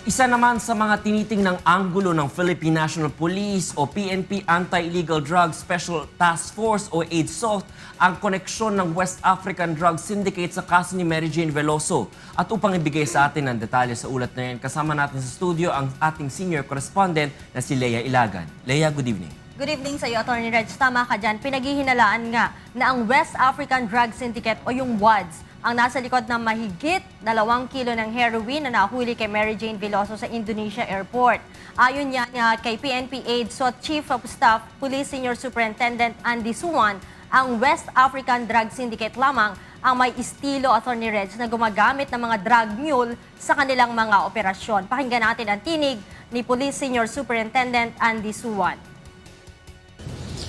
Isa naman sa mga tinitingnang anggulo ng Philippine National Police o PNP Anti-Illegal Drugs Special Task Force o AIDSOT ang koneksyon ng West African Drug Syndicate sa kaso ni Mary Jane Veloso. At upang ibigay sa atin ang detalye sa ulat na yan, kasama natin sa studio ang ating senior correspondent na si Lea Ilagan. Lea, good evening. Good evening sa iyo, Atty. Reg. Tama ka dyan. Pinaghihinalaan nga na ang West African Drug Syndicate o yung WADS ang nasa likod ng mahigit 2 kilo ng heroin na nahuli kay Mary Jane Veloso sa Indonesia Airport. Ayon yan kay PNP AIDSOT Chief of Staff Police Senior Superintendent Andy Suwan, ang West African Drug Syndicate lamang ang may estilo, Atty. Reg, na gumagamit ng mga drug mule sa kanilang mga operasyon. Pakinggan natin ang tinig ni Police Senior Superintendent Andy Suwan.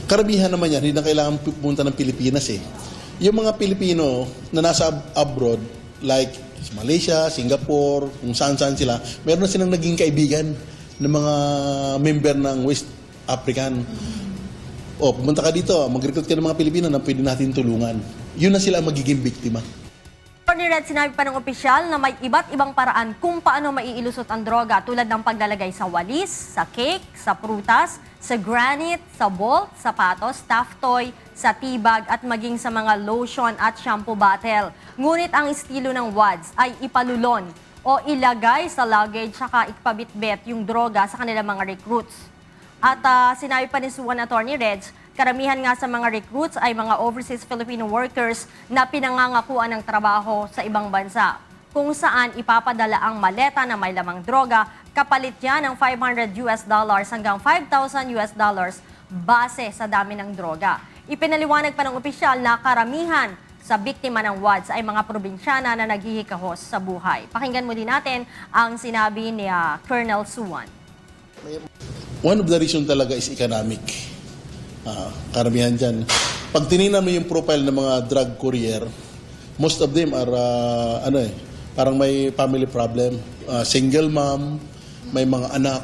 Karamihan naman yan, hindi na kailangan pumunta ng Pilipinas eh. Yung mga Pilipino na nasa abroad, like Malaysia, Singapore, kung saan-saan sila, meron na silang naging kaibigan ng mga member ng West African. O, pumunta ka dito, mag-recruit ka ng mga Pilipino na pwede natin tulungan. Yun na sila ang magiging biktima. Atty. Red, sinabi pa ng opisyal na may iba't ibang paraan kung paano maiilusot ang droga tulad ng paglalagay sa walis, sa cake, sa prutas, sa granite, sa bolt, sapatos, stuffed toy, sa tibag at maging sa mga lotion at shampoo bottle. Ngunit ang estilo ng WADS ay ipalulon o ilagay sa luggage saka ipabitbit yung droga sa kanilang mga recruits. At sinabi pa ni Suwan, Atty. Reg, karamihan nga sa mga recruits ay mga overseas Filipino workers na pinangangakuan ng trabaho sa ibang bansa, kung saan ipapadala ang maleta na may lamang droga, kapalit yan ng $500 hanggang $5,000 base sa dami ng droga. Ipinaliwanag pa ng opisyal na karamihan sa biktima ng WADS ay mga probinsyana na naghihikahos sa buhay. Pakinggan mo din natin ang sinabi ni Colonel Suwan. One of the reason talaga is economic. Karamihan dyan. Pag tinignan mo yung profile ng mga drug courier, most of them are, parang may family problem. Single mom, may mga anak.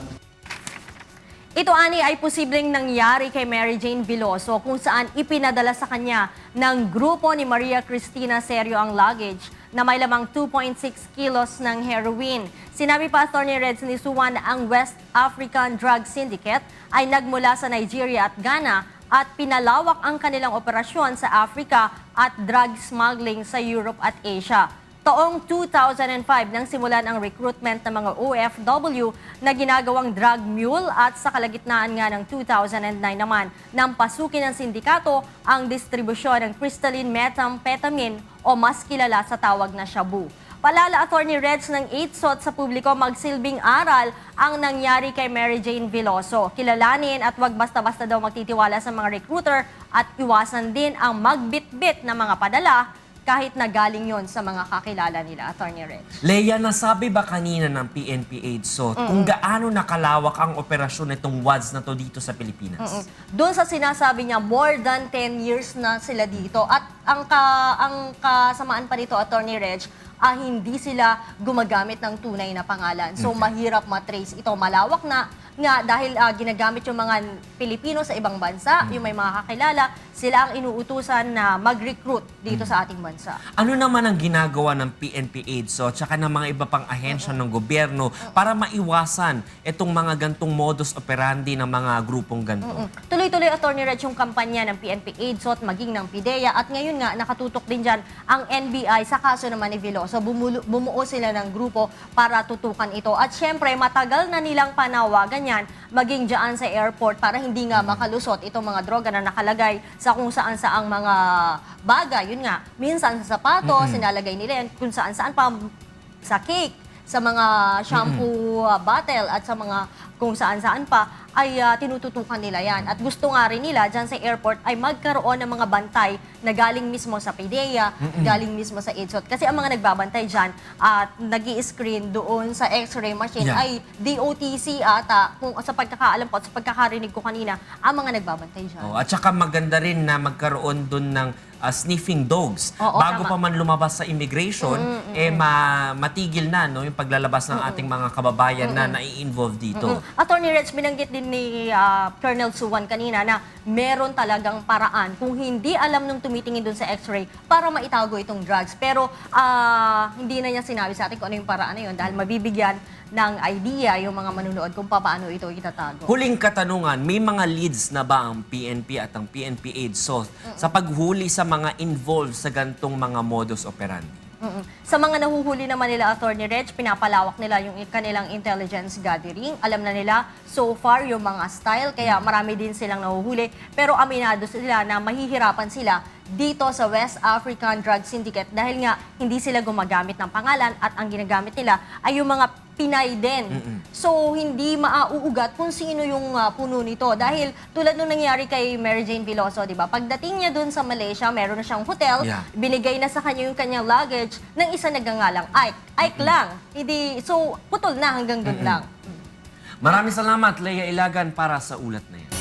Ito, ani, ay posibleng nangyari kay Mary Jane Veloso kung saan ipinadala sa kanya ng grupo ni Maria Cristina Serio ang luggage na may lamang 2.6 kilos ng heroin. Sinabi pa, Atty. Reg, ni Suwan na ang West African Drug Syndicate ay nagmula sa Nigeria at Ghana at pinalawak ang kanilang operasyon sa Africa at drug smuggling sa Europe at Asia. Taong 2005 nang simulan ang recruitment ng mga OFW na ginagawang drug mule at sa kalagitnaan nga ng 2009 naman nang pasukin ng sindikato ang distribusyon ng crystalline methamphetamine o mas kilala sa tawag na shabu. Palala, Atty. Reg, ng AIDSOT sa publiko, magsilbing aral ang nangyari kay Mary Jane Veloso. Kilalanin at wag basta-basta daw magtitiwala sa mga recruiter at iwasan din ang magbitbit na mga padala kahit na galing yon sa mga kakilala nila, Atty. Reg. Lea, nasabi ba kanina ng PNP AIDSOT kung gaano nakalawak ang operasyon nitong WADS na to dito sa Pilipinas? Doon sa sinasabi niya, more than 10 years na sila dito. At ang kasamaan pa nito, Atty. Reg, hindi sila gumagamit ng tunay na pangalan. So, mahirap matrace ito. Malawak na nga dahil ginagamit yung mga Pilipino sa ibang bansa, yung may mga kakilala, sila ang inuutusan na mag-recruit dito sa ating bansa. Ano naman ang ginagawa ng PNP AIDSOT tsaka ng mga iba pang ahensya ng gobyerno para maiwasan itong mga gantong modus operandi ng mga grupong ganito? Tuloy-tuloy, Atty. Reg, yung kampanya ng PNP AIDSOT, maging ng PIDEA, at ngayon nga nakatutok din dyan ang NBI sa kaso naman ni Veloso. Bumuo sila ng grupo para tutukan ito. At syempre, matagal na nilang panawagan yan, maging dyan sa airport para hindi nga makalusot itong mga droga na nakalagay sa kung saan-saang mga bagay. Yun nga, minsan sa sapatos, sinalagay nila yan, kung saan-saan pa sa cake, sa mga shampoo bottle at sa mga kung saan-saan pa ay tinututukan nila yan. At gusto nga rin nila dyan sa airport ay magkaroon ng mga bantay na galing mismo sa PIDEA, galing mismo sa AIDSOT. Kasi ang mga nagbabantay dyan at nag-i-screen doon sa x-ray machine ay DOTC ata. Kung sa pagkakaalam ko at sa pagkakarinig ko kanina, ang mga nagbabantay dyan. At saka maganda rin na magkaroon doon ng sniffing dogs. Bago pa man lumabas sa immigration, matigil na yung paglalabas ng ating mga kababayan na nai-involve dito. Atty. Reg, binanggit din ni Colonel Suwan kanina na meron talagang paraan kung hindi alam nung tumitingin dun sa x-ray para maitago itong drugs. Pero hindi na niya sinabi sa atin kung ano yung paraan na yun dahil mabibigyan ng idea yung mga manunood kung paano ito itatago. Huling katanungan, may mga leads na ba ang PNP at ang PNP AidSoft sa paghuli sa mga involved sa gantong mga modus operandi? Sa mga nahuhuli naman nila, Attorney Reg, pinapalawak nila yung kanilang intelligence gathering. Alam na nila so far yung mga style, kaya marami din silang nahuhuli. Pero aminado sila na mahihirapan sila dito sa West African Drug Syndicate dahil nga hindi sila gumagamit ng pangalan at ang ginagamit nila ay yung mga Pinay din. So, hindi maauugat kung sino yung puno nito. Dahil tulad nung nangyari kay Mary Jane Veloso, di ba? Pagdating niya dun sa Malaysia, meron na siyang hotel, binigay na sa kanya yung kanyang luggage ng isa nagngangalang Ike. Ike lang. Hindi, so, putol na hanggang dun lang. Maraming salamat, Leia Ilagan, para sa ulat na yan.